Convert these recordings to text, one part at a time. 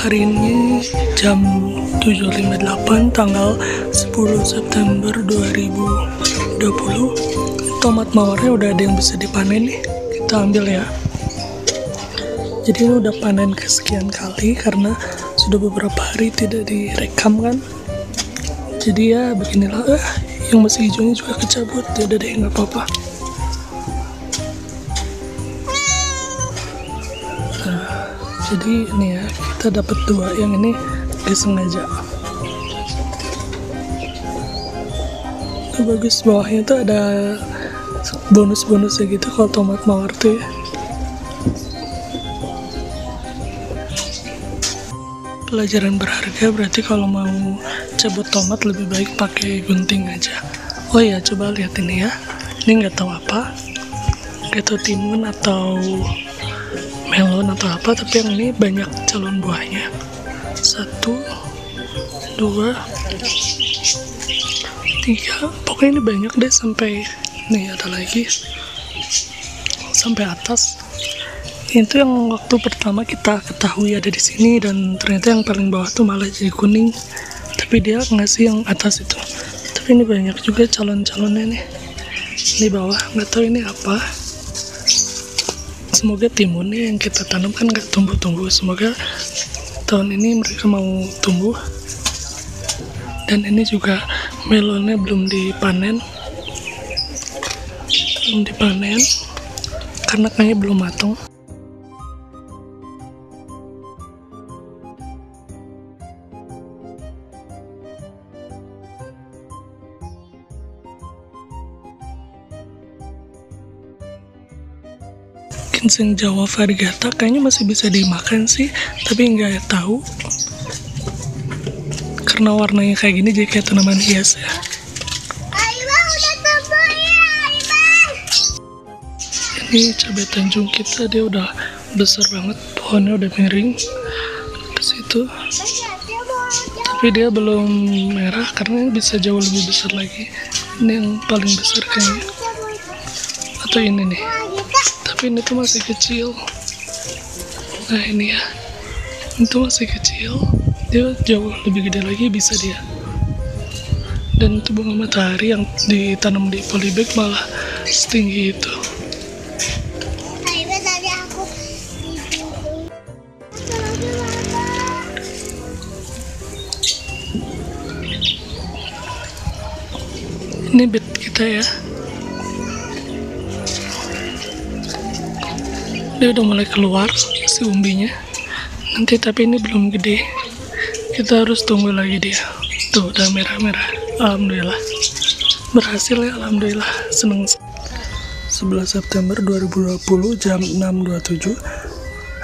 Hari ini jam 7.58 tanggal 10 September 2020. Tomat mawarnya udah ada yang bisa dipanen nih. Kita ambil ya. Jadi ini udah panen kesekian kali karena sudah beberapa hari tidak direkam kan. Jadi ya beginilah, yang masih hijaunya juga kecabut. Ya udah deh, nggak apa-apa. Jadi ini ya, kita dapat dua, yang ini disengaja. Itu bagus, bawahnya tuh ada bonus-bonusnya gitu kalau tomat mawar tuh ya. Pelajaran berharga, berarti kalau mau cabut tomat lebih baik pakai gunting aja. Oh ya, coba lihat ini ya. Ini nggak tahu apa, nggak tahu timun atau melon atau apa, tapi yang ini banyak calon buahnya. 1, 2, 3, pokoknya ini banyak deh, sampai nih ada lagi sampai atas. Itu yang waktu pertama kita ketahui ada di sini, dan ternyata yang paling bawah tuh malah jadi kuning, tapi dia ngasih yang atas itu. Tapi ini banyak juga calon-calonnya nih di bawah, nggak tahu ini apa. Semoga timunnya yang kita tanam kan nggak tumbuh-tumbuh. Semoga tahun ini mereka mau tumbuh. Dan ini juga melonnya belum dipanen. Karena kayaknya belum matang. Ginseng Jawa variegata kayaknya masih bisa dimakan sih, tapi nggak tahu karena warnanya kayak gini jadi kayak tanaman hias ya. Ini cabai Tanjung kita, dia udah besar banget, pohonnya udah miring ke situ, tapi dia belum merah karena bisa jauh lebih besar lagi. Ini yang paling besar kayaknya, atau ini nih. Tapi ini tuh masih kecil. Nah ini ya, itu masih kecil, dia jauh lebih gede lagi bisa dia. Dan itu bunga matahari yang ditanam di polybag malah setinggi itu. Ini bed kita ya. Dia udah mulai keluar si umbinya nanti, tapi ini belum gede, kita harus tunggu lagi dia. Tuh udah merah-merah. Alhamdulillah berhasil ya, alhamdulillah, seneng. 11 September 2020 jam 6.27.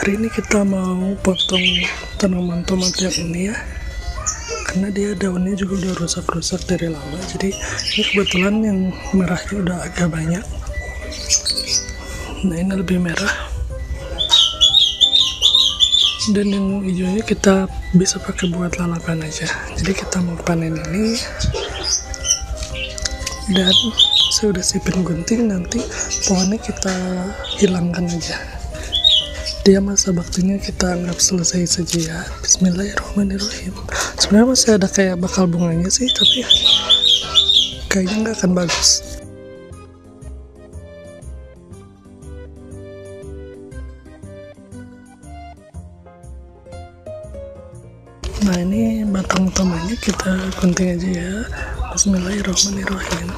Hari ini kita mau potong tanaman tomat yang ini ya, karena dia daunnya juga udah rusak-rusak dari lama. Jadi ini kebetulan yang merahnya udah agak banyak. Nah ini lebih merah, dan yang hijaunya kita bisa pakai buat lalapan aja. Jadi kita mau panen ini, dan saya udah siapin gunting, nanti pohonnya kita hilangkan aja. Dia masa baktinya kita anggap selesai saja ya. Bismillahirrahmanirrahim. Sebenarnya masih ada kayak bakal bunganya sih, tapi kayaknya nggak akan bagus. Nah ini batang utamanya kita gunting aja ya. Bismillahirrahmanirrahim.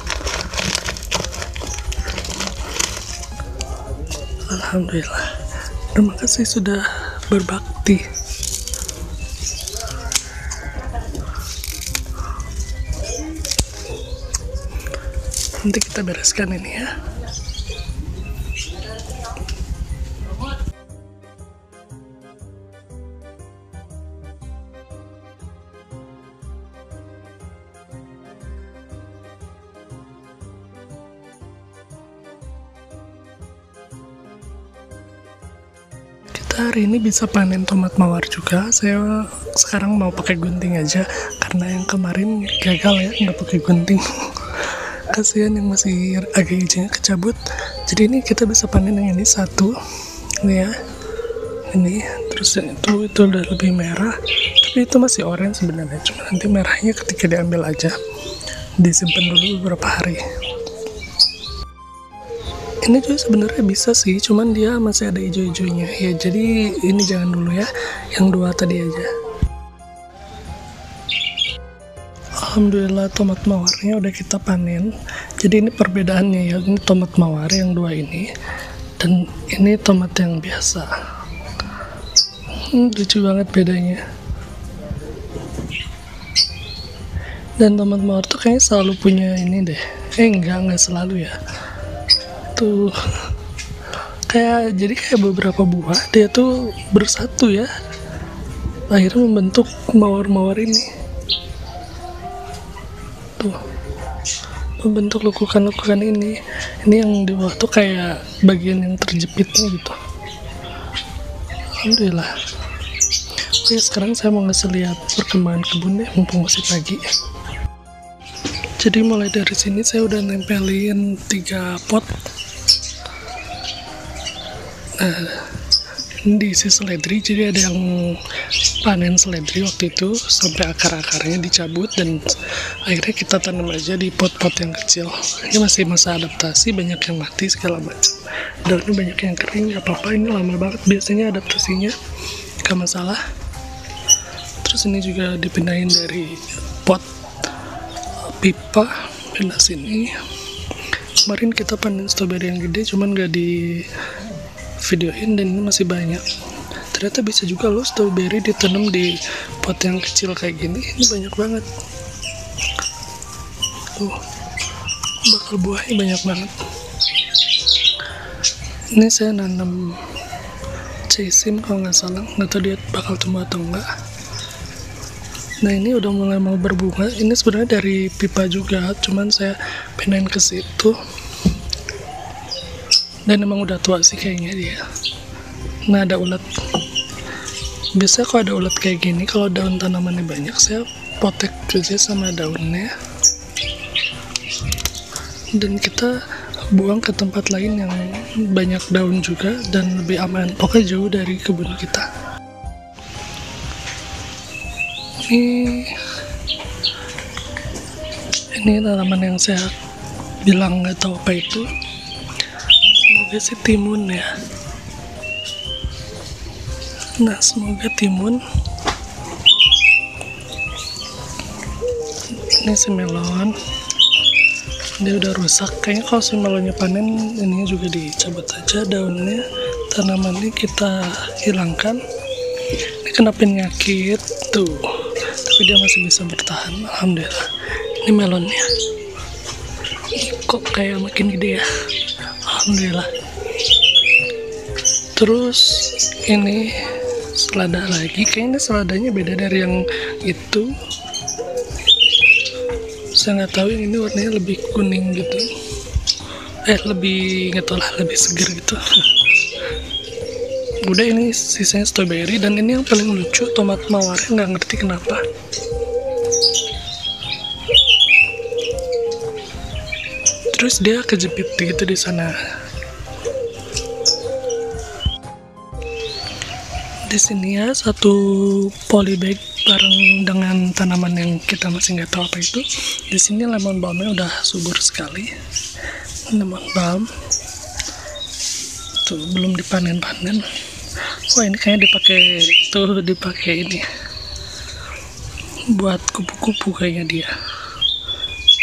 Alhamdulillah. Terima kasih sudah berbakti. Nanti kita bereskan ini ya. Hari ini bisa panen tomat mawar juga. Saya sekarang mau pakai gunting aja karena yang kemarin gagal ya, nggak pakai gunting. Kasihan yang masih agak hijaunya kecabut. Jadi ini kita bisa panen yang ini satu, ini ya, ini, terus yang itu udah lebih merah, tapi itu masih orange sebenarnya, cuma nanti merahnya ketika diambil aja, disimpan dulu beberapa hari. Ini juga sebenarnya bisa sih, cuman dia masih ada hijau-hijaunya ya, jadi ini jangan dulu ya, yang dua tadi aja. Alhamdulillah tomat mawarnya udah kita panen. Jadi ini perbedaannya ya, ini tomat mawar yang dua ini, dan ini tomat yang biasa. Lucu banget bedanya. Dan tomat mawar tuh kayaknya selalu punya ini deh. Enggak selalu ya. Tuh jadi kayak beberapa buah dia tuh bersatu ya, akhirnya membentuk mawar-mawar ini tuh, membentuk lekukan-lekukan ini yang di bawah tuh kayak bagian yang terjepitnya gitu. Alhamdulillah. Oke, sekarang saya mau ngasih lihat perkembangan kebun deh, mumpung masih pagi. Jadi mulai dari sini saya udah nempelin 3 pot. Ini diisi seledri, jadi ada yang panen seledri waktu itu sampai akar-akarnya dicabut, dan akhirnya kita tanam aja di pot-pot yang kecil. Ini masih masa adaptasi, banyak yang mati segala macam, daunnya banyak yang kering, gak apa-apa, ini lama banget biasanya adaptasinya, gak masalah. Terus ini juga dipindahin dari pot pipa, pindah sini. Kemarin kita panen stroberi yang gede, cuman gak di videoin, dan ini masih banyak. Ternyata bisa juga loh stroberi ditanam di pot yang kecil kayak gini. Ini banyak banget. Bakal buahnya banyak banget. Ini saya nanam cesim kalau nggak salah, nggak tahu dia bakal tumbuh atau enggak. Nah ini udah mulai mau berbunga. Ini sebenarnya dari pipa juga, cuman saya pindahin ke situ. Dan emang udah tua sih kayaknya dia. Nah ada ulat. Biasanya kalau ada ulat kayak gini, kalau daun tanamannya banyak, saya potek aja sama daunnya. Dan kita buang ke tempat lain yang banyak daun juga dan lebih aman. Pokoknya jauh dari kebun kita. Ini tanaman yang saya bilang nggak tahu apa itu. Semoga sih timun ya. Nah semoga timun. Ini si melon, dia udah rusak. Kayaknya kalau si melonnya panen, ininya juga dicabut saja daunnya. Tanamannya kita hilangkan. Ini kena penyakit tuh, tapi dia masih bisa bertahan. Alhamdulillah. Ini melonnya. Kok kayak makin gede ya. Alhamdulillah. Terus ini selada lagi. Kayaknya seladanya beda dari yang itu. Saya nggak tahu, yang ini warnanya lebih kuning gitu. Lebih nggak tahu lah, lebih segar gitu. Udah, ini sisanya stroberi, dan ini yang paling lucu tomat mawarnya, nggak ngerti kenapa. Terus dia kejepit gitu di sana. Di sini ya satu polybag bareng dengan tanaman yang kita masih nggak tahu apa itu. Di sini lemon balmnya udah subur sekali. Lemon balm tuh belum dipanen-panen. Wah ini kayaknya dipakai ini buat kupu-kupu kayaknya dia,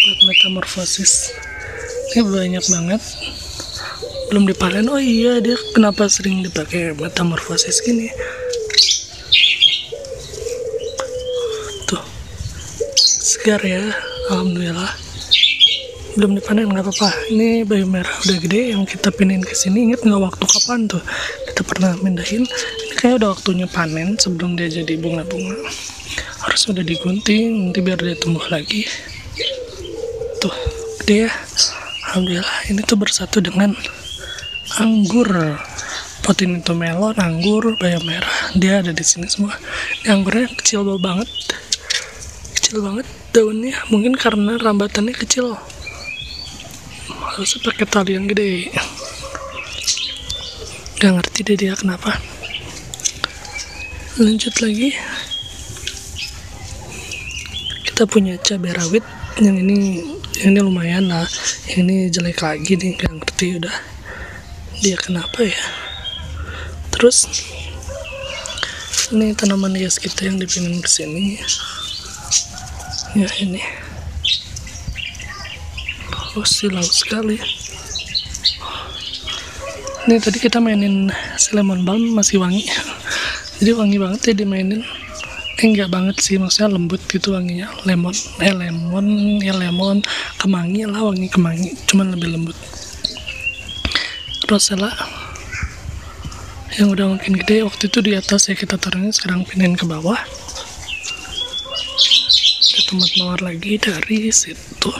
buat metamorfosis. Ini banyak banget belum dipanen. Oh iya, dia kenapa sering dipakai metamorfosis gini tuh, segar ya. Alhamdulillah belum dipanen, nggak apa-apa. Ini bayu merah udah gede yang kita pindahin ke sini. Ingat nggak waktu kapan tuh kita pernah pindahin? Ini kayaknya udah waktunya panen sebelum dia jadi bunga-bunga. Harus udah digunting nanti biar dia tumbuh lagi. Tuh gede ya. Alhamdulillah. Ini tuh bersatu dengan anggur. Pot ini tuh melon, anggur, bayu merah. Dia ada di sini semua. Ini anggurnya kecil banget. Kecil banget daunnya. Mungkin karena rambatannya kecil. Harusnya pakai tali yang gede. Gak ngerti deh dia kenapa. Lanjut lagi, kita punya cabai rawit. Yang ini lumayan lah, yang ini jelek lagi nih, nggak ngerti udah dia kenapa ya. Terus ini tanaman hias kita yang dipindah ke sini ya, ini silau sekali. Ini tadi kita mainin si lemon balm, masih wangi, jadi wangi banget ya dimainin. Enggak banget sih, maksudnya lembut gitu wanginya. Lemon, kemangi lah, wangi kemangi, cuman lebih lembut. Rosella yang udah makin gede, waktu itu di atas ya kita taruhnya, sekarang pindahin ke bawah. Ada tomat mawar lagi dari situ.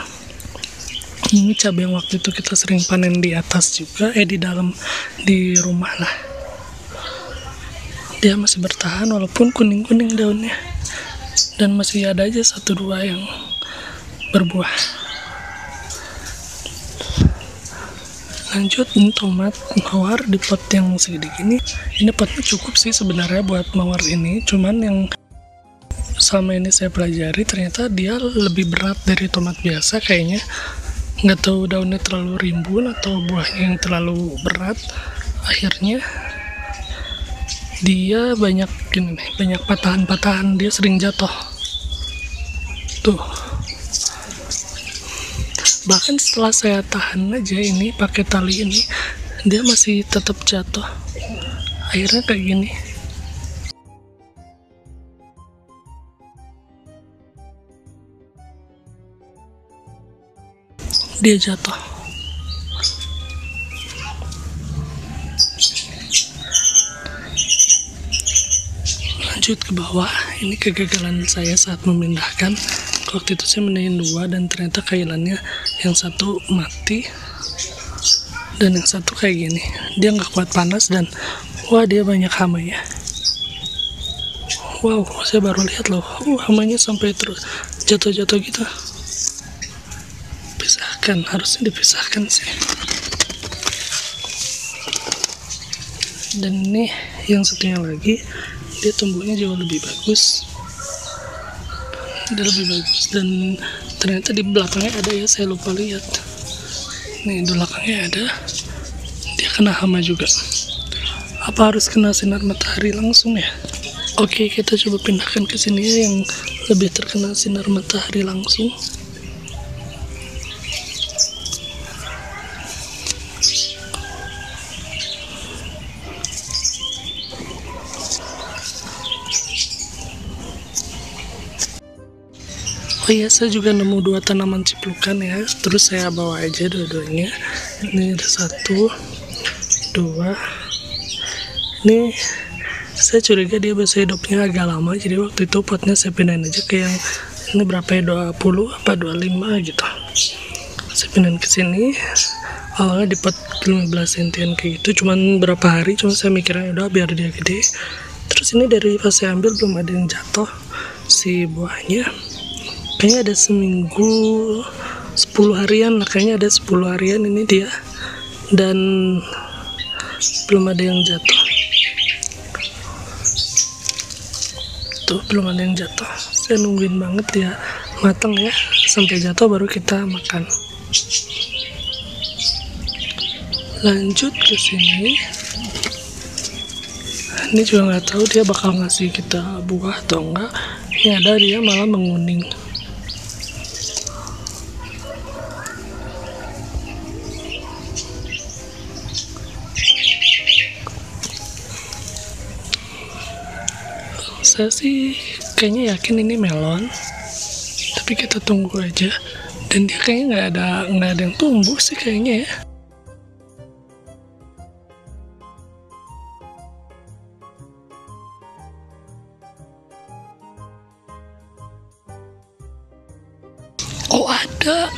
Ini cabai yang waktu itu kita sering panen di atas juga, di dalam, di rumah lah. Dia masih bertahan walaupun kuning-kuning daunnya, dan masih ada aja 1-2 yang berbuah. Lanjut, ini tomat mawar di pot yang segede gini. Ini potnya cukup sih sebenarnya buat mawar ini, cuman yang selama ini saya pelajari ternyata dia lebih berat dari tomat biasa kayaknya. Nggak tahu daunnya terlalu rimbun atau buahnya yang terlalu berat, akhirnya dia banyak ini nih, banyak patahan-patahan, dia sering jatuh tuh. Bahkan setelah saya tahan aja ini pakai tali ini, dia masih tetap jatuh. Akhirnya kayak gini. Dia jatuh. Lanjut ke bawah, ini kegagalan saya saat memindahkan. Waktu itu saya mindahin 2 dan ternyata kailannya yang satu mati dan yang satu kayak gini. Dia nggak kuat panas dan wah, dia banyak hamanya. Wow, saya baru lihat loh, hamanya sampai terus jatuh-jatuh gitu. Pisahkan, harusnya dipisahkan sih. Dan ini yang satunya lagi, dia tumbuhnya jauh lebih bagus. Dia lebih bagus, dan ternyata di belakangnya ada ya, saya lupa lihat. Nih di belakangnya ada, dia kena hama juga. Apa harus kena sinar matahari langsung ya? Oke, kita coba pindahkan ke sini ya, yang lebih terkena sinar matahari langsung. Oh iya, saya juga nemu 2 tanaman ciplukan ya, terus saya bawa aja dua-duanya. Ini ada 1, 2. Ini saya curiga dia bahasa hidupnya agak lama, jadi waktu itu potnya saya pindahin aja ke yang ini berapa ya, 20 apa 25 gitu. Saya pindahin ke sini. Awalnya di pot 15 cm kayak gitu, cuman berapa hari, cuma saya mikirnya udah biar dia gede. Terus ini dari pas saya ambil belum ada yang jatuh si buahnya. Kayaknya ada seminggu 10 harian lah, kayaknya ada 10 harian ini dia, dan belum ada yang jatuh tuh, belum ada yang jatuh. Saya nungguin banget dia matang ya, sampai jatuh baru kita makan. Lanjut ke sini, ini juga nggak tahu dia bakal ngasih kita buah atau enggak. Ini ada, dia malah menguning. Saya sih kayaknya yakin ini melon, tapi kita tunggu aja. Dan dia kayaknya nggak ada yang tumbuh sih kayaknya ya. Oh, ada.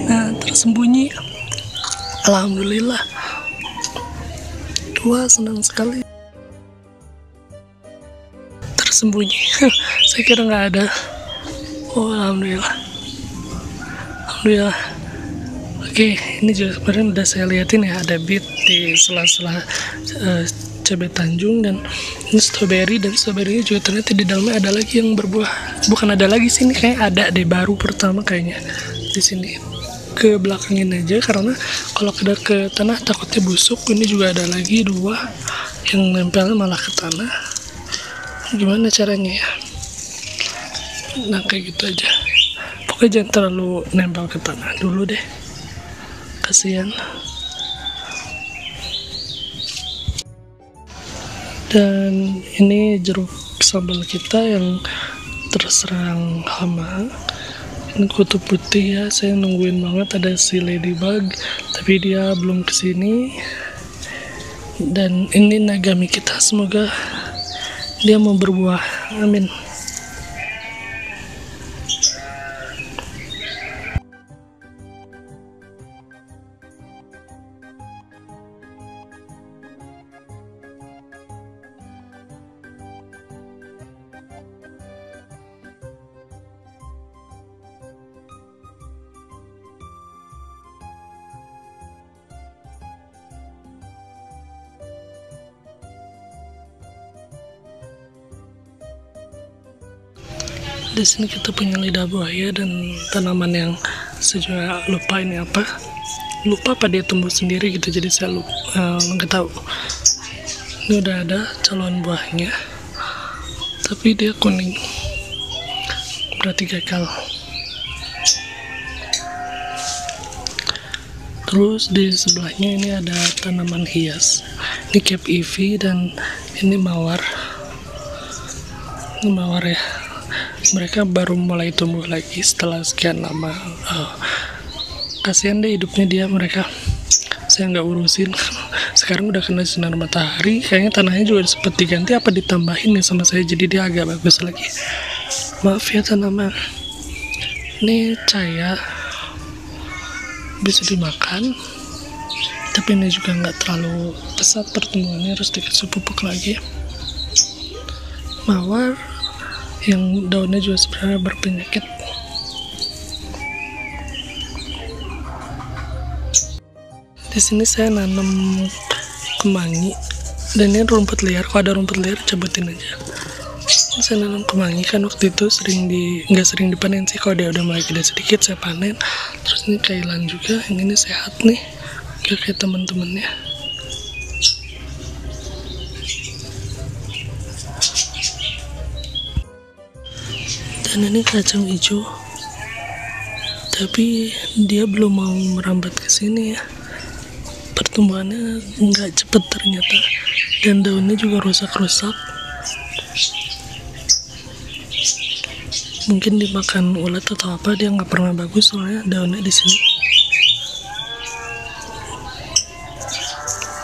Nah, tersembunyi. Alhamdulillah. 2, senang sekali. Tersembunyi. Saya kira nggak ada. Oh, alhamdulillah. Oke, ini juga kemarin udah saya liatin ya, ada bit di sela-sela cabai Tanjung, dan ini strawberry, dan strawberry juga ternyata di dalamnya ada lagi yang berbuah. Bukan ada lagi sih, ini kayak ada deh, baru pertama kayaknya di sini. Ke belakangin aja karena kalau ke tanah takutnya busuk. Ini juga ada lagi 2 yang nempelnya malah ke tanah. Gimana caranya ya? Nah kayak gitu aja. Pokoknya jangan terlalu nempel ke tanah dulu deh, kasihan. Dan ini jeruk sambal kita yang terserang hama. Ini kutub putih ya, saya nungguin banget ada si ladybug, tapi dia belum kesini. Dan ini nagami kita, semoga dia mau berbuah, amin. Di sini kita punya lidah buaya dan tanaman yang saya juga lupa ini apa. Lupa apa dia tumbuh sendiri gitu, jadi saya lupa, nggak tahu. Ini udah ada calon buahnya, tapi dia kuning, berarti gagal. Terus di sebelahnya ini ada tanaman hias. Ini Cape Ivy dan ini mawar. Ini mawar ya. Mereka baru mulai tumbuh lagi setelah sekian lama. Kasihan deh hidupnya dia, mereka. Saya nggak urusin. Sekarang udah kena sinar matahari. Kayaknya tanahnya juga sempat diganti apa ditambahin nih sama saya, jadi dia agak bagus lagi. Maaf ya tanaman. Ini caya, bisa dimakan, tapi ini juga nggak terlalu pesat pertumbuhannya, harus dikasih pupuk lagi. Mawar yang daunnya juga sebenarnya berpenyakit. Di sini saya nanam kemangi, dan ini rumput liar. Kalau ada rumput liar cabutin aja. Saya nanam kemangi kan waktu itu nggak sering dipanen sih. Kalau dia udah mulai gede sedikit saya panen. Terus ini kailan juga, yang ini sehat nih, kayak teman-temannya. Dan ini kacang hijau, tapi dia belum mau merambat ke sini ya. Pertumbuhannya nggak cepet ternyata, dan daunnya juga rusak-rusak. Mungkin dimakan ulat atau apa, dia nggak pernah bagus soalnya daunnya di sini.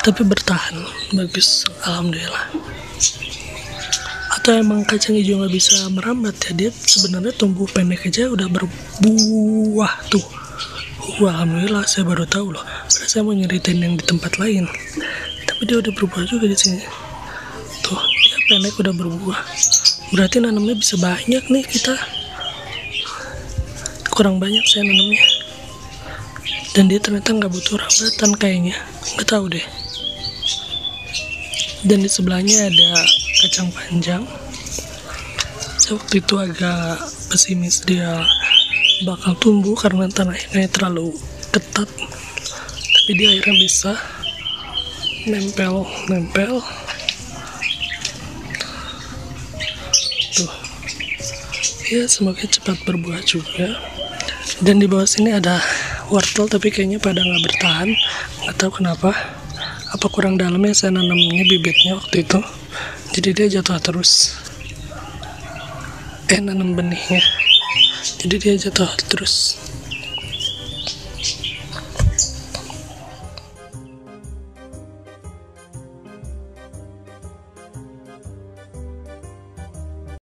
Tapi bertahan, bagus, alhamdulillah. Atau emang kacang hijau nggak bisa merambat ya, dia sebenarnya tumbuh pendek aja udah berbuah tuh. Alhamdulillah, saya baru tahu loh. Padahal saya mau nyeritain yang di tempat lain, tapi dia udah berbuah juga di sini. Tuh, dia pendek udah berbuah. Berarti nanamnya bisa banyak nih kita. Kurang banyak saya nanamnya. Dan dia ternyata nggak butuh rambatan kayaknya, nggak tahu deh. Dan di sebelahnya ada kacang panjang. Saya waktu itu agak pesimis dia bakal tumbuh karena tanahnya terlalu ketat, tapi dia akhirnya bisa nempel tuh ya. Semoga cepat berbuah juga. Dan di bawah sini ada wortel, tapi kayaknya pada nggak bertahan, nggak tahu kenapa. Apa kurang dalamnya, saya nanamnya bibitnya waktu itu, jadi dia jatuh terus. Nanam benihnya, jadi dia jatuh terus.